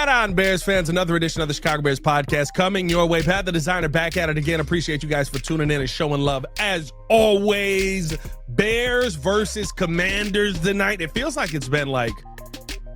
Right on, Bears fans. Another edition of the Chicago Bears podcast coming your way. Pat the Designer back at it again. Appreciate you guys for tuning in and showing love as always. Bears versus Commanders tonight. It feels like it's been like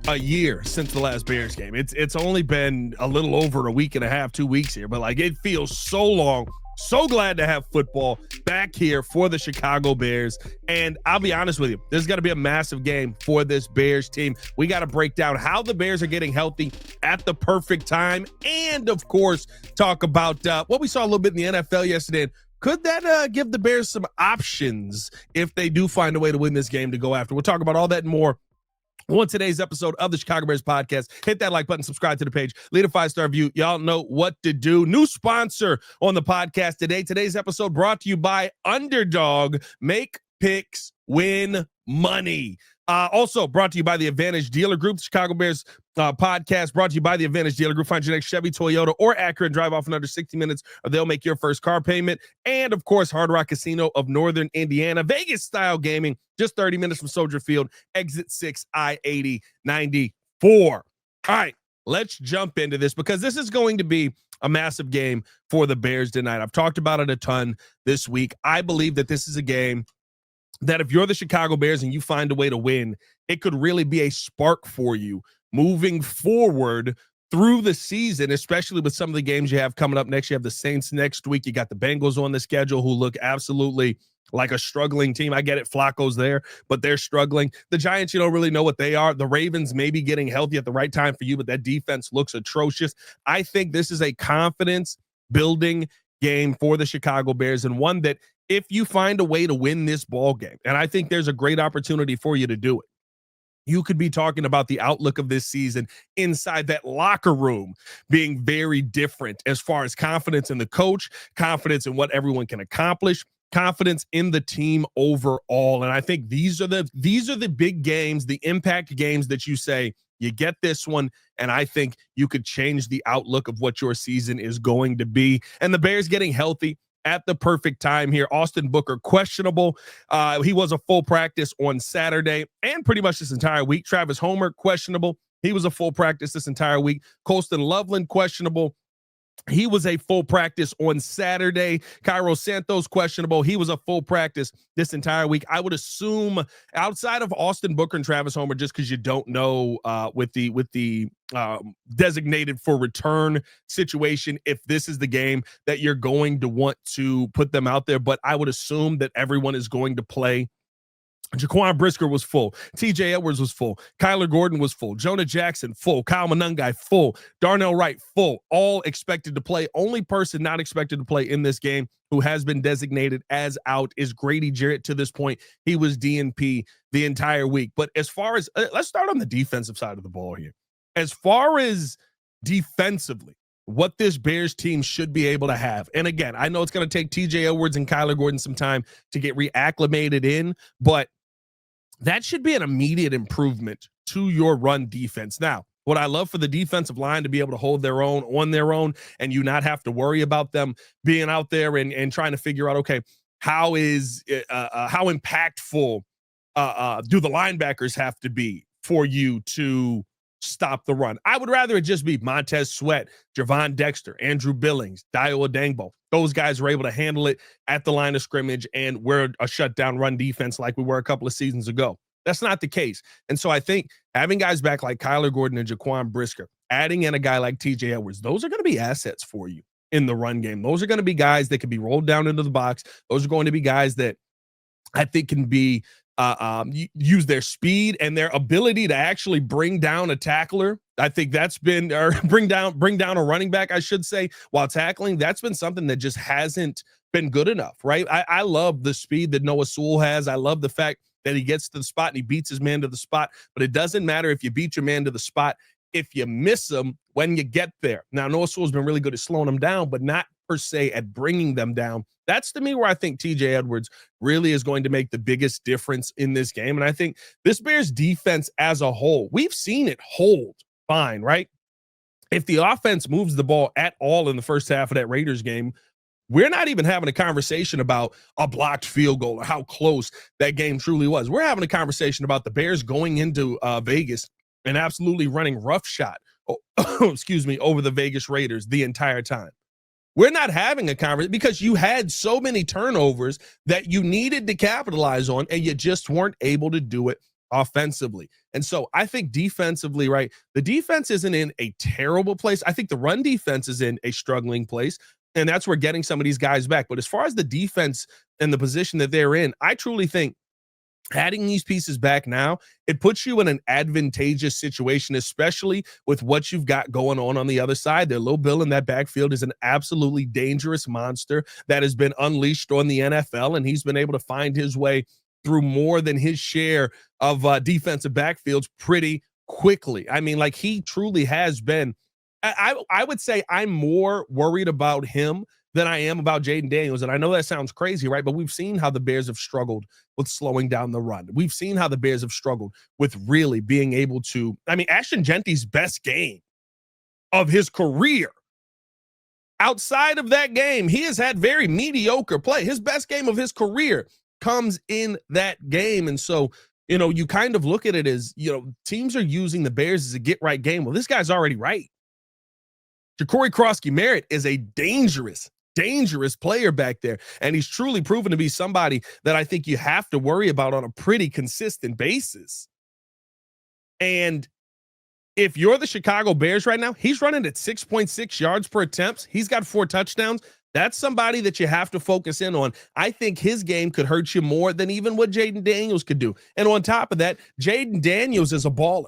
a year since the last Bears game. It's only been a little over a week and a half, 2 weeks here, but like it feels so long. So glad to have football back here for the Chicago Bears. And I'll be honest with you, there's got to be a massive game for this Bears team. We got to break down how the Bears are getting healthy at the perfect time. And, of course, talk about what we saw a little bit in the NFL yesterday. Could that give the Bears some options if they do find a way to win this game to go after? We'll talk about all that and more on today's episode of the Chicago Bears podcast. Hit that like button, subscribe to the page, leave a 5-star review. Y'all know what to do. New sponsor on the podcast today. Today's episode brought to you by Underdog. Make picks, win money. Also brought to you by the Advantage Dealer Group. The Chicago Bears podcast brought to you by the Advantage Dealer Group. Find your next Chevy, Toyota, or Acura and drive off in under 60 minutes, or they'll make your first car payment. And, of course, Hard Rock Casino of Northern Indiana. Vegas-style gaming, just 30 minutes from Soldier Field. Exit 6, I-80, 94. All right, let's jump into this because this is going to be a massive game for the Bears tonight. I've talked about it a ton this week. I believe that this is a game that if you're the Chicago Bears and you find a way to win, it could really be a spark for you moving forward through the season, especially with some of the games you have coming up next. You have the Saints next week. You got the Bengals on the schedule who look absolutely like a struggling team. I get it. Flacco's there, but they're struggling. The Giants, you don't really know what they are. The Ravens may be getting healthy at the right time for you, but that defense looks atrocious. I think this is a confidence building game for the Chicago Bears, and one that if you find a way to win this ball game, and I think there's a great opportunity for you to do it, you could be talking about the outlook of this season inside that locker room being very different as far as confidence in the coach, confidence in what everyone can accomplish, confidence in the team overall. And I think these are the big games, the impact games that you say, you get this one, and I think you could change the outlook of what your season is going to be. And the Bears getting healthy at the perfect time here. Austin Booker, questionable. He was a full practice on Saturday and pretty much this entire week. Travis Homer, questionable. He was a full practice this entire week. Colston Loveland, questionable. He was a full practice on Saturday. Cairo Santos, questionable. He was a full practice this entire week. I would assume outside of Austin Booker and Travis Homer, just because you don't know with the designated for return situation, if this is the game that you're going to want to put them out there. But I would assume that everyone is going to play. Jaquan Brisker was full. TJ Edwards was full. Kyler Gordon was full. Jonah Jackson, full. Kyle Monangai, full. Darnell Wright, full. All expected to play. Only person not expected to play in this game who has been designated as out is Grady Jarrett to this point. He was DNP the entire week. But as far as, let's start on the defensive side of the ball here. As far as defensively, what this Bears team should be able to have. And again, I know it's going to take TJ Edwards and Kyler Gordon some time to get reacclimated in, but that should be an immediate improvement to your run defense. Now, what I love for the defensive line to be able to hold their own on their own and you not have to worry about them being out there and trying to figure out, okay, how impactful do the linebackers have to be for you to stop the run? I would rather it just be Montez Sweat, Javon Dexter, Andrew Billings, Dio Odangbo. Those guys were able to handle it at the line of scrimmage, and we're a shutdown run defense like we were a couple of seasons ago. That's not the case. And so I think having guys back like Kyler Gordon and Jaquan Brisker, adding in a guy like TJ Edwards, those are going to be assets for you in the run game. Those are going to be guys that can be rolled down into the box. Those are going to be guys that I think can be use their speed and their ability to actually bring down a tackler. I think that's been, or bring down a running back, I should say, while tackling. That's been something that just hasn't been good enough, right? I love the speed that Noah Sewell has. I love the fact that he gets to the spot and he beats his man to the spot, but it doesn't matter if you beat your man to the spot if you miss him when you get there. Now, Noah Sewell's been really good at slowing them down, but not per se at bringing them down. That's to me where I think TJ Edwards really is going to make the biggest difference in this game. And I think this Bears defense as a whole, we've seen it hold fine, right? If the offense moves the ball at all in the first half of that Raiders game, we're not even having a conversation about a blocked field goal or how close that game truly was. We're having a conversation about the Bears going into Vegas and absolutely running roughshod excuse me, over the Vegas Raiders the entire time. We're not having a conversation because you had so many turnovers that you needed to capitalize on, and you just weren't able to do it offensively. And so I think defensively, right, the defense isn't in a terrible place. I think the run defense is in a struggling place, and that's where getting some of these guys back. But as far as the defense and the position that they're in, I truly think adding these pieces back now, it puts you in an advantageous situation, especially with what you've got going on the other side. Their Lil Bill in that backfield is an absolutely dangerous monster that has been unleashed on the NFL, and he's been able to find his way through more than his share of defensive backfields pretty quickly. I mean, like, he truly has been. I would say I'm more worried about him than I am about Jaden Daniels. And I know that sounds crazy, right? But we've seen how the Bears have struggled with slowing down the run. We've seen how the Bears have struggled with really being able to. I mean, Ashton Genty's best game of his career, outside of that game, he has had very mediocre play. His best game of his career comes in that game. And so, you kind of look at it as, teams are using the Bears as a get right game. Well, this guy's already right. Ja'Cory Crosky-Merritt is a dangerous player back there. And he's truly proven to be somebody that I think you have to worry about on a pretty consistent basis. And if you're the Chicago Bears right now, he's running at 6.6 yards per attempt. He's got 4 touchdowns. That's somebody that you have to focus in on. I think his game could hurt you more than even what Jaden Daniels could do. And on top of that, Jaden Daniels is a baller.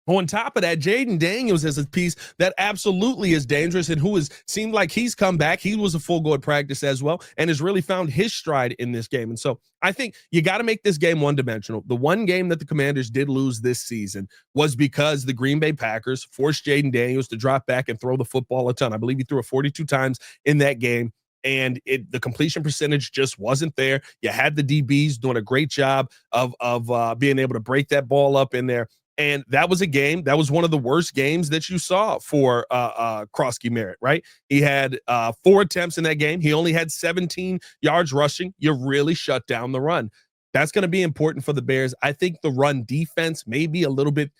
On top of that, Jaden Daniels is a piece that absolutely is dangerous and who has seemed like he's come back. He was a full go at practice as well and has really found his stride in this game. And so I think you got to make this game one-dimensional. The one game that the Commanders did lose this season was because the Green Bay Packers forced Jaden Daniels to drop back and throw the football a ton. I believe he threw it 42 times in that game. And the completion percentage just wasn't there. You had the DBs doing a great job of being able to break that ball up in there. And that was a game that was one of the worst games that you saw for Crosky-Merritt, right? He had 4 attempts in that game. He only had 17 yards rushing. You really shut down the run. That's going to be important for the Bears. I think the run defense may be a little bit.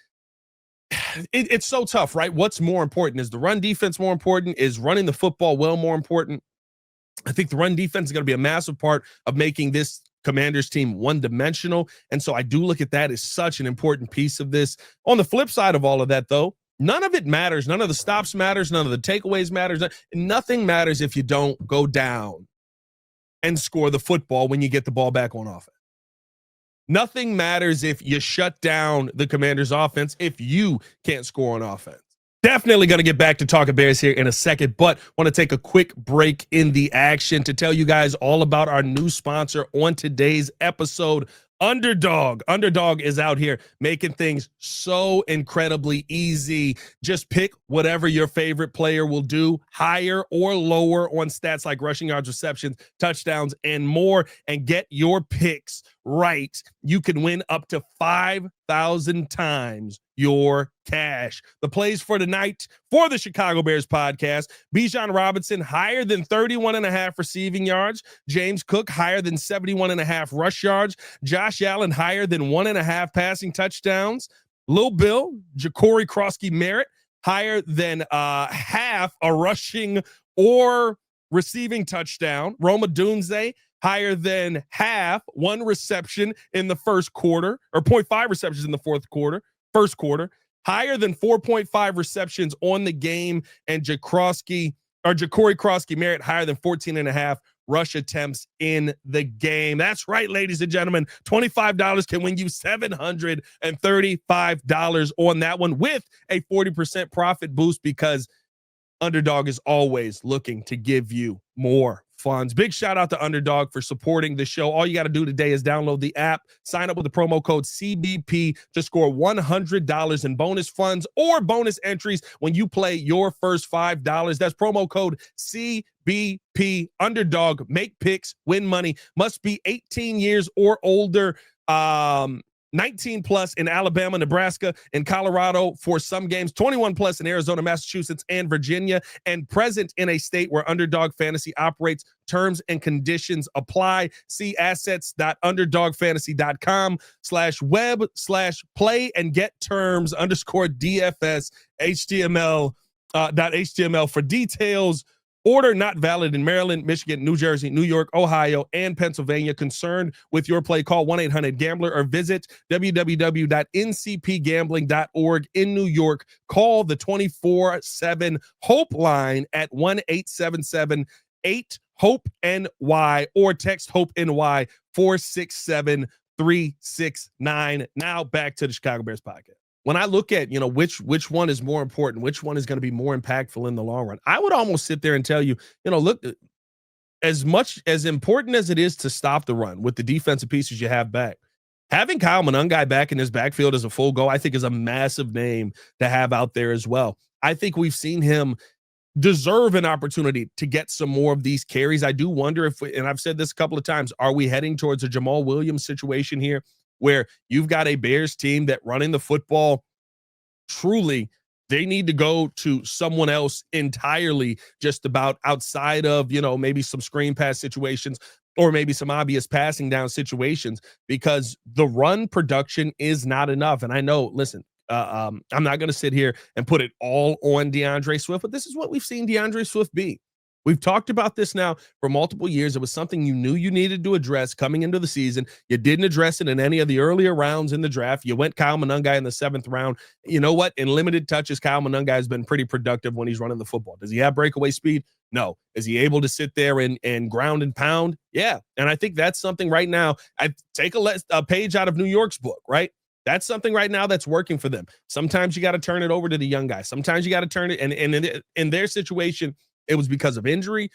It's so tough, right? What's more important? Is the run defense more important? Is running the football well more important? I think the run defense is going to be a massive part of making this Commanders team one-dimensional. And so I do look at that as such an important piece of this. On the flip side of all of that, though, none of it matters. None of the stops matters. None of the takeaways matters. Nothing matters if you don't go down and score the football when you get the ball back on offense. Nothing matters if you shut down the Commanders' offense if you can't score on offense. Definitely going to get back to talking Bears here in a second, but want to take a quick break in the action to tell you guys all about our new sponsor on today's episode, Underdog. Underdog is out here making things so incredibly easy. Just pick whatever your favorite player will do, higher or lower on stats like rushing yards, receptions, touchdowns, and more, and get your picks right. You can win up to 5,000 times your cash. The plays for tonight for the Chicago Bears podcast: Bijan Robinson higher than 31.5 receiving yards, James Cook higher than 71.5 rush yards, Josh Allen higher than 1.5 passing touchdowns, Lil Bill, Ja'Cory Crosky-Merritt higher than half a rushing or receiving touchdown, Roma Dunze higher than half, 1 reception in the first quarter, or 0.5 receptions in the first quarter, higher than 4.5 receptions on the game, and Ja'Cory Crosky-Merritt higher than 14.5 rush attempts in the game. That's right, ladies and gentlemen. $25 can win you $735 on that one with a 40% profit boost, because Underdog is always looking to give you more funds. Big shout out to Underdog for supporting the show. All you got to do today is download the app, sign up with the promo code CBP to score $100 in bonus funds or bonus entries when you play your first $5. That's promo code CBP. Underdog. Make picks, win money. Must be 18 years or older. 19 plus in Alabama, Nebraska, and Colorado for some games, 21 plus in Arizona, Massachusetts, and Virginia, and present in a state where Underdog Fantasy operates. Terms and conditions apply. See assets.underdogfantasy.com/web/play and get terms _DFS HTML.html for details. Order not valid in Maryland, Michigan, New Jersey, New York, Ohio, and Pennsylvania. Concerned with your play, call 1-800-GAMBLER or visit www.ncpgambling.org in New York. Call the 24/7 Hope line at 1-877-8-HOPE-NY or text HOPE-NY 467-369. Now back to the Chicago Bears podcast. When I look at, which one is more important, which one is going to be more impactful in the long run, I would almost sit there and tell you, look, as much as important as it is to stop the run with the defensive pieces you have back, having Kyle Monangai back in his backfield as a full go, I think is a massive name to have out there as well. I think we've seen him deserve an opportunity to get some more of these carries. I do wonder if, and I've said this a couple of times, are we heading towards a Jamal Williams situation here, where you've got a Bears team that running the football, truly, they need to go to someone else entirely, just about outside of, maybe some screen pass situations or maybe some obvious passing down situations, because the run production is not enough. And I know, listen, I'm not going to sit here and put it all on DeAndre Swift, but this is what we've seen DeAndre Swift be. We've talked about this now for multiple years. It was something you knew you needed to address coming into the season. You didn't address it in any of the earlier rounds in the draft. You went Kyle Monangai in the 7th round. You know what? In limited touches, Kyle Monangai has been pretty productive when he's running the football. Does he have breakaway speed? No. Is he able to sit there and ground and pound? Yeah. And I think that's something right now. I take a page out of New York's book, right? That's something right now that's working for them. Sometimes you got to turn it over to the young guys. Sometimes you got to turn it. And in their situation, it was because of injury.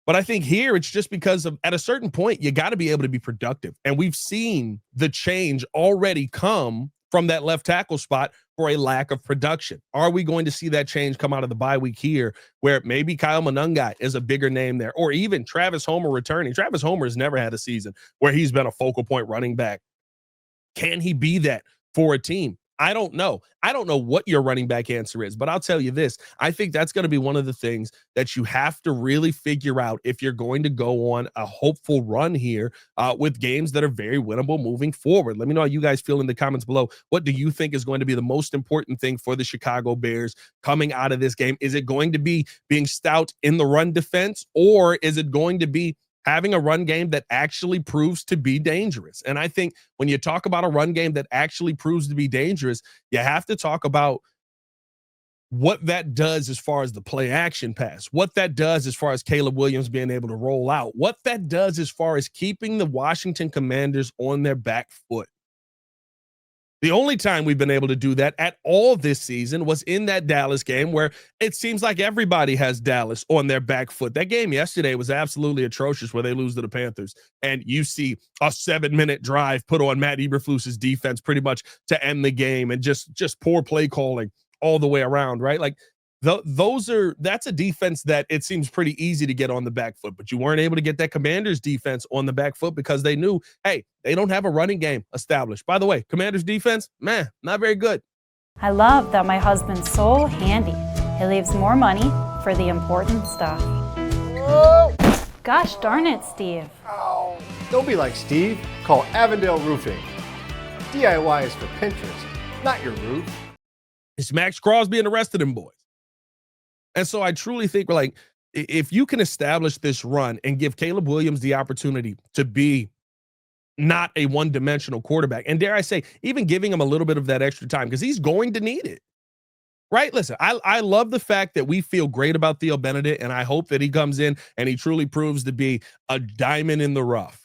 But I think here it's just because of, at a certain point, you got to be able to be productive. And we've seen the change already come from that left tackle spot for a lack of production. Are we going to see that change come out of the bye week here, where maybe Kyle Monangai is a bigger name there, or even Travis Homer returning? Travis Homer has never had a season where he's been a focal point running back. Can he be that for a team? I don't know. I don't know what your running back answer is, but I'll tell you this. I think that's going to be one of the things that you have to really figure out if you're going to go on a hopeful run here with games that are very winnable moving forward. Let me know how you guys feel in the comments below. What do you think is going to be the most important thing for the Chicago Bears coming out of this game? Is it going to be being stout in the run defense, or is it going to be having a run game that actually proves to be dangerous? And I think when you talk about a run game that actually proves to be dangerous, you have to talk about what that does as far as the play action pass, what that does as far as Caleb Williams being able to roll out, what that does as far as keeping the Washington Commanders on their back foot. The only time we've been able to do that at all this season was in that Dallas game, where it seems like everybody has Dallas on their back foot. That game yesterday was absolutely atrocious, where they lose to the Panthers, and you see a 7-minute drive put on Matt Eberflus's defense pretty much to end the game, and just poor play calling all the way around, right? Like, that's a defense that it seems pretty easy to get on the back foot, but you weren't able to get that Commanders defense on the back foot because they knew, hey, they don't have a running game established. By the way, Commanders defense, not very good. I love that my husband's so handy. He leaves more money for the important stuff. Whoa. Gosh darn it, Steve. Ow. Don't be like Steve. Call Avondale Roofing. DIY is for Pinterest, not your roof. It's Max Crosby and the rest of them boys. And so I truly think, like, if you can establish this run and give Caleb Williams the opportunity to be not a one-dimensional quarterback, and dare I say, even giving him a little bit of that extra time, because he's going to need it, right? Listen, I love the fact that we feel great about Theo Benedict, and I hope that he comes in and he truly proves to be a diamond in the rough.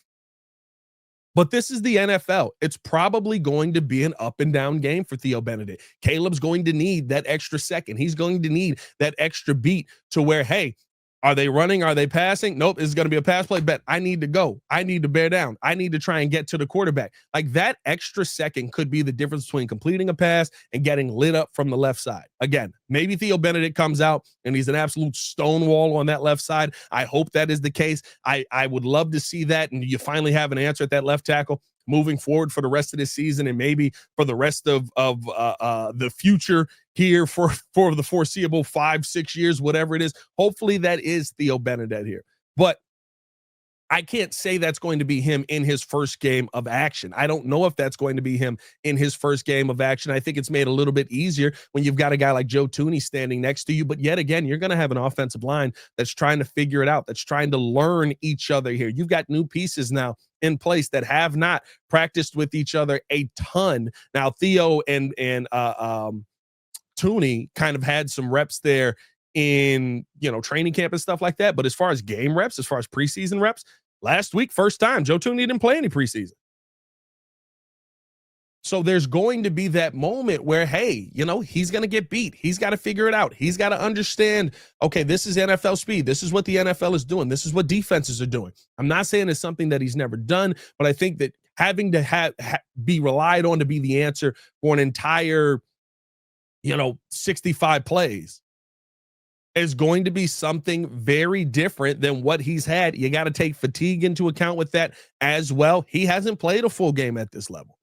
But this is the NFL. It's probably going to be an up and down game for Theo Benedict. Caleb's going to need that extra second. He's going to need that extra beat to where, hey, are they running? Are they passing? Nope, it's going to be a pass play. Bet I need to go. I need to bear down. I need to try and get to the quarterback. Like, that extra second could be the difference between completing a pass and getting lit up from the left side. Again, maybe Theo Benedict comes out and he's an absolute stonewall on that left side. I hope that is the case. I would love to see that, and you finally have an answer at that left tackle. moving forward for the rest of this season and maybe for the rest of the future here for the foreseeable 5-6 years, whatever it is. Hopefully that is Theo Bernadette here. But I can't say that's going to be him in his first game of action. I don't know if that's going to be him in his first game of action. I think it's made a little bit easier when you've got a guy like Joe Thuney standing next to you. But yet again, you're going to have an offensive line that's trying to figure it out, that's trying to learn each other here. You've got new pieces now in place that have not practiced with each other a ton. Now, Theo and Thuney kind of had some reps there in, training camp and stuff like that. But as far as game reps, as far as preseason reps, last week, first time, Joe Thuney didn't play any preseason. So there's going to be that moment where, hey, he's going to get beat. He's got to figure it out. He's got to understand, okay, this is NFL speed. This is what the NFL is doing. This is what defenses are doing. I'm not saying it's something that he's never done, but I think that having to be relied on to be the answer for an entire, 65 plays is going to be something very different than what he's had. You got to take fatigue into account with that as well. He hasn't played a full game at this level.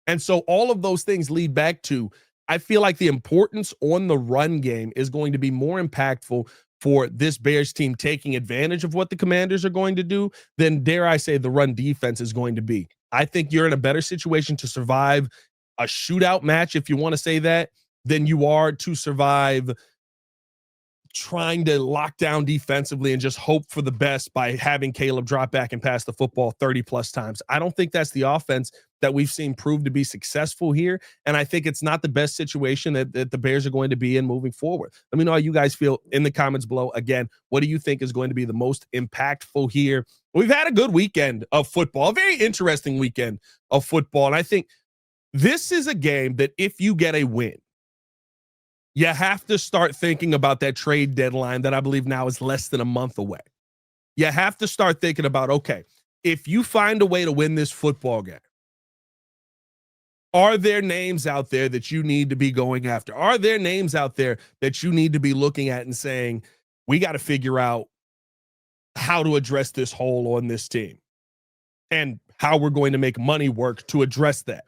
And so all of those things lead back to, I feel like the importance on the run game is going to be more impactful for this Bears team taking advantage of what the Commanders are going to do than, dare I say, the run defense is going to be. I think you're in a better situation to survive a shootout match, if you want to say that, than you are to survive trying to lock down defensively and just hope for the best by having Caleb drop back and pass the football 30 plus times. I don't think that's the offense that we've seen prove to be successful here. And I think it's not the best situation that the Bears are going to be in moving forward. Let me know how you guys feel in the comments below. Again, what do you think is going to be the most impactful here? We've had a good weekend of football, a very interesting weekend of football. And I think this is a game that if you get a win, you have to start thinking about that trade deadline that I believe now is less than a month away. You have to start thinking about, okay, if you find a way to win this football game, are there names out there that you need to be going after? Are there names out there that you need to be looking at and saying, we got to figure out how to address this hole on this team and how we're going to make money work to address that?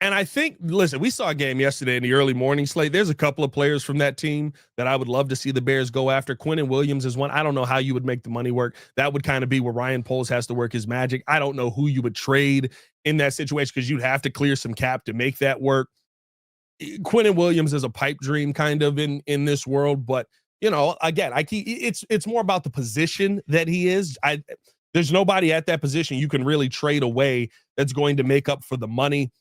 And I think, listen, we saw a game yesterday in the early morning slate. There's a couple of players from that team that I would love to see the Bears go after. Quinnen Williams is one. I don't know how you would make the money work. That would kind of be where Ryan Poles has to work his magic. I don't know who you would trade in that situation because you'd have to clear some cap to make that work. Quinnen Williams is a pipe dream kind of in this world. But, again, it's more about the position that he is. There's nobody at that position you can really trade away that's going to make up for the money.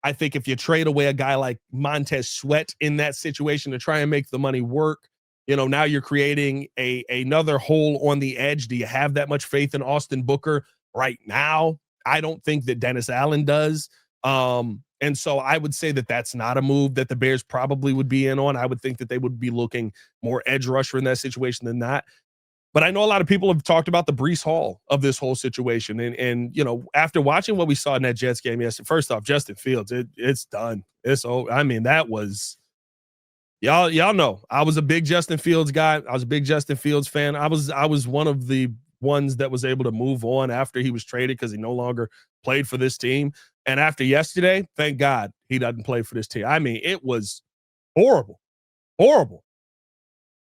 I think if you trade away a guy like Montez Sweat in that situation to try and make the money work, now you're creating another hole on the edge. Do you have that much faith in Austin Booker right now? I don't think that Dennis Allen does. And so I would say that that's not a move that the Bears probably would be in on. I would think that they would be looking more edge rusher in that situation than that. But I know a lot of people have talked about the Breece Hall of this whole situation. And after watching what we saw in that Jets game yesterday, first off, Justin Fields, it's done. It's over. I mean, that was y'all know. I was a big Justin Fields guy. I was a big Justin Fields fan. I was one of the ones that was able to move on after he was traded because he no longer played for this team. And after yesterday, thank God he doesn't play for this team. I mean, it was horrible. Horrible.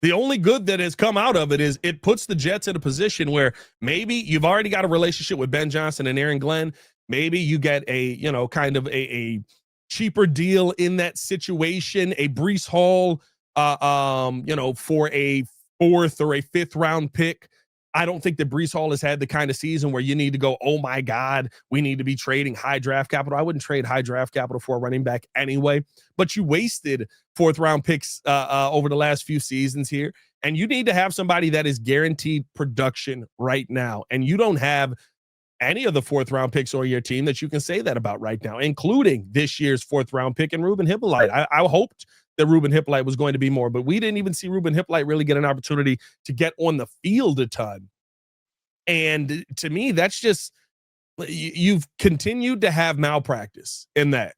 The only good that has come out of it is it puts the Jets in a position where maybe you've already got a relationship with Ben Johnson and Aaron Glenn. Maybe you get a, kind of a cheaper deal in that situation, a Breece Hall, for a 4th or a 5th round pick. I don't think that Breece Hall has had the kind of season where you need to go, oh my God, we need to be trading high draft capital. I wouldn't trade high draft capital for a running back anyway, but you wasted 4th round picks over the last few seasons here. And you need to have somebody that is guaranteed production right now. And you don't have any of the 4th round picks on your team that you can say that about right now, including this year's 4th round pick and Ruben Hippolyte. I hoped that Ruben Hippolyte was going to be more, but we didn't even see Ruben Hippolyte really get an opportunity to get on the field a ton. And to me, that's just, you've continued to have malpractice in that.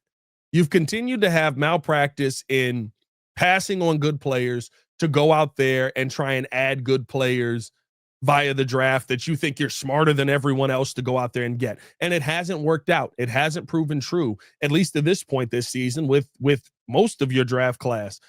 You've continued to have malpractice in passing on good players to go out there and try and add good players via the draft that you think you're smarter than everyone else to go out there and get. And it hasn't worked out. It hasn't proven true, at least to this point this season with most of your draft class.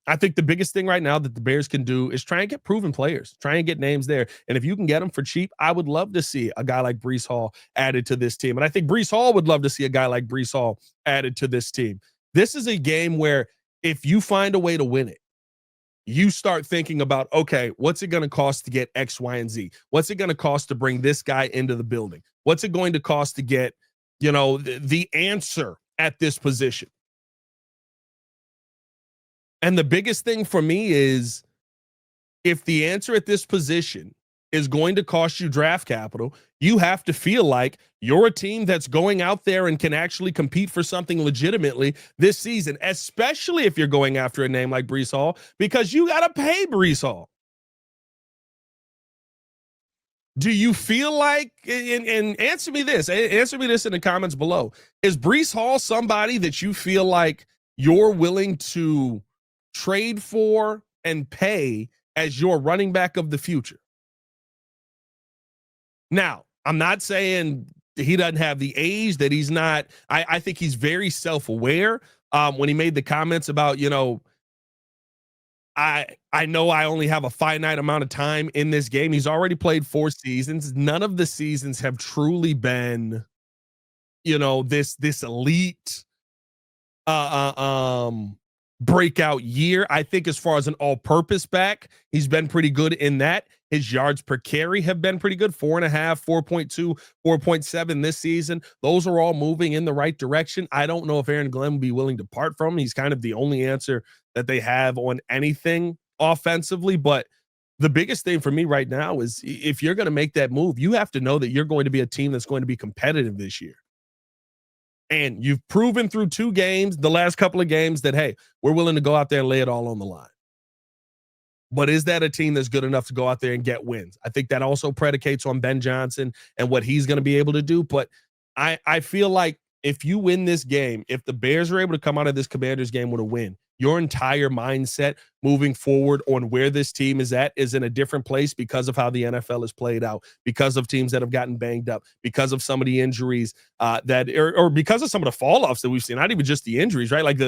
I think the biggest thing right now that the Bears can do is try and get proven players, try and get names there. And if you can get them for cheap, I would love to see a guy like Breece Hall added to this team. And I think Breece Hall would love to see a guy like Breece Hall added to this team. This is a game where if you find a way to win it, you start thinking about, okay, what's it going to cost to get X, Y, and Z? What's it going to cost to bring this guy into the building? What's it going to cost to get, the answer at this position? And the biggest thing for me is if the answer at this position is going to cost you draft capital, you have to feel like you're a team that's going out there and can actually compete for something legitimately this season, especially if you're going after a name like Breece Hall, because you got to pay Breece Hall. Do you feel like, and answer me this in the comments below, is Breece Hall somebody that you feel like you're willing to trade for and pay as your running back of the future? Now, I'm not saying he doesn't have the age, that he's not. I think he's very self-aware. When he made the comments about, I know I only have a finite amount of time in this game. He's already played 4 seasons. None of the seasons have truly been, this elite breakout year. I think as far as an all-purpose back, he's been pretty good in that. His yards per carry have been pretty good, 4.5, 4.2, 4.7 this season. Those are all moving in the right direction. I don't know if Aaron Glenn would be willing to part from him. He's kind of the only answer that they have on anything offensively. But the biggest thing for me right now is if you're going to make that move, you have to know that you're going to be a team that's going to be competitive this year. And you've proven through 2 games, the last couple of games, that, hey, we're willing to go out there and lay it all on the line. But is that a team that's good enough to go out there and get wins? I think that also predicates on Ben Johnson and what he's going to be able to do. But I feel like if you win this game, if the Bears are able to come out of this Commanders game with a win, your entire mindset moving forward on where this team is at is in a different place because of how the NFL is played out, because of teams that have gotten banged up, because of some of the injuries or because of some of the fall-offs that we've seen, not even just the injuries, right? Like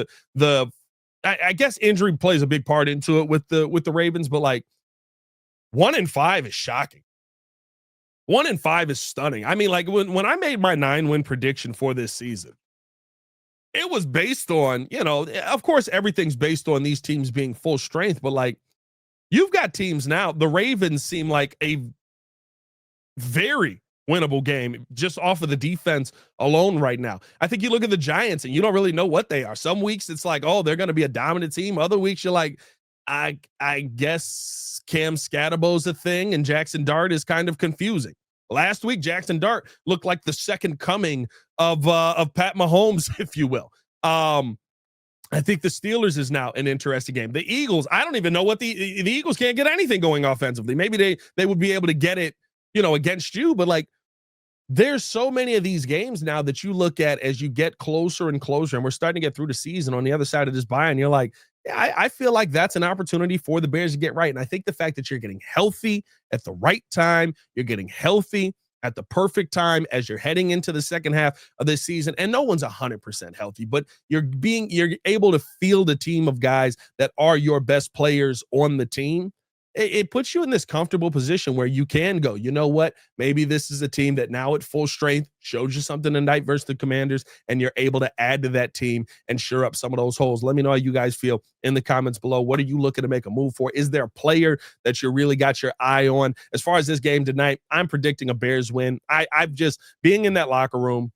I guess injury plays a big part into it with the Ravens, but like 1-5 is shocking. 1-5 is stunning. I mean, like when I made my 9-win prediction for this season, it was based on, of course, everything's based on these teams being full strength, but like you've got teams now. The Ravens seem like a very winnable game just off of the defense alone right now. I think you look at the Giants and you don't really know what they are. Some weeks it's like, oh, they're going to be a dominant team. Other weeks you're like, I guess Cam Scatterbo's a thing and Jackson Dart is kind of confusing. Last week, Jackson Dart looked like the second coming of Pat Mahomes, if you will. I think the Steelers is now an interesting game. The Eagles, I don't even know what the Eagles can't get anything going offensively. Maybe they would be able to get it, against you, but like there's so many of these games now that you look at as you get closer and closer, and we're starting to get through the season on the other side of this bye, and you're like, yeah, I feel like that's an opportunity for the Bears to get right. And I think the fact that you're getting healthy at the right time, you're getting healthy at the perfect time as you're heading into the second half of this season, and no one's 100% healthy, but you're able to field a team of guys that are your best players on the team. It puts you in this comfortable position where you can go, you know what, maybe this is a team that now at full strength shows you something tonight versus the Commanders, and you're able to add to that team and shore up some of those holes. Let me know how you guys feel in the comments below. What are you looking to make a move for? Is there a player that you really got your eye on? As far as this game tonight, I'm predicting a Bears win. I've just being in that locker room,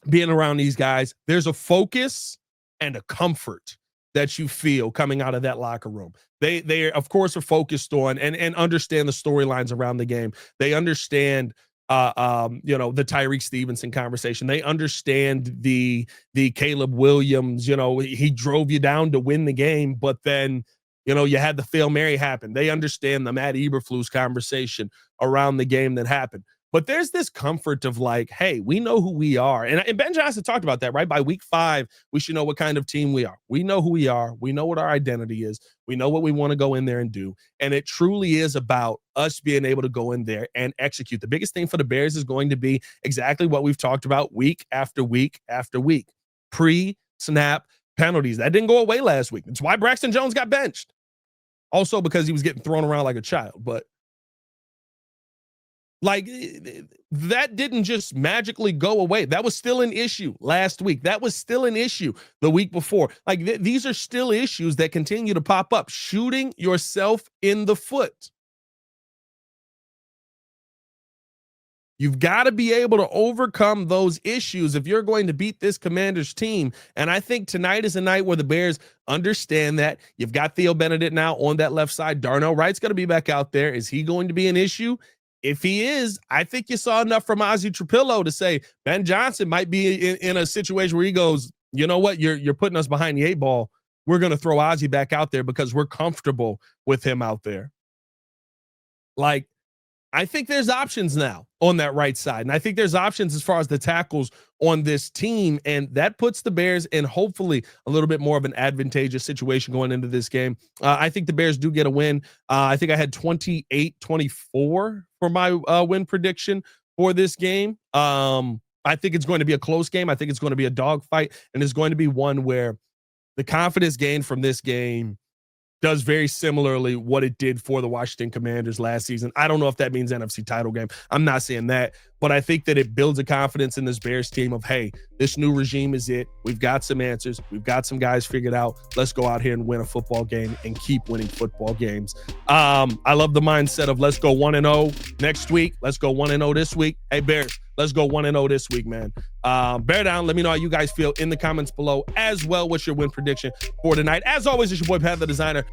being around these guys, there's a focus and a comfort that you feel coming out of that locker room. They of course are focused on and understand the storylines around the game. They understand the Tyreek Stevenson conversation. They understand the Caleb Williams, he drove you down to win the game, but then you had the Hail Mary happen. They understand the Matt Eberflus conversation around the game that happened. But there's this comfort of like, hey, we know who we are. And Ben Johnson talked about that, right? By week 5, we should know what kind of team we are. We know who we are. We know what our identity is. We know what we want to go in there and do. And it truly is about us being able to go in there and execute. The biggest thing for the Bears is going to be exactly what we've talked about week after week after week. Pre-snap penalties. That didn't go away last week. That's why Braxton Jones got benched. Also because he was getting thrown around like a child. But like, that didn't just magically go away. That was still an issue last week. That was still an issue the week before. Like, these are still issues that continue to pop up. Shooting yourself in the foot. You've got to be able to overcome those issues if you're going to beat this Commanders team. And I think tonight is a night where the Bears understand that. You've got Theo Benedict now on that left side. Darnell Wright's going to be back out there. Is he going to be an issue? If he is, I think you saw enough from Ozzie Trapillo to say Ben Johnson might be in a situation where he goes, you know what, you're putting us behind the 8 ball. We're going to throw Ozzie back out there because we're comfortable with him out there. Like, I think there's options now on that right side. And I think there's options as far as the tackles on this team. And that puts the Bears in hopefully a little bit more of an advantageous situation going into this game. I think the Bears do get a win. I think I had 28-24 for my win prediction for this game. I think it's going to be a close game. I think it's going to be a dogfight. And it's going to be one where the confidence gained from this game does very similarly what it did for the Washington Commanders last season. I don't know if that means NFC title game. I'm not saying that, but I think that it builds a confidence in this Bears team of, hey, this new regime is it. We've got some answers. We've got some guys figured out. Let's go out here and win a football game and keep winning football games. I love the mindset of let's go 1-0 next week. Let's go 1-0 this week. Hey, Bears, let's go 1-0 this week, man. Bear down. Let me know how you guys feel in the comments below as well. What's your win prediction for tonight? As always, it's your boy, Pat the Designer.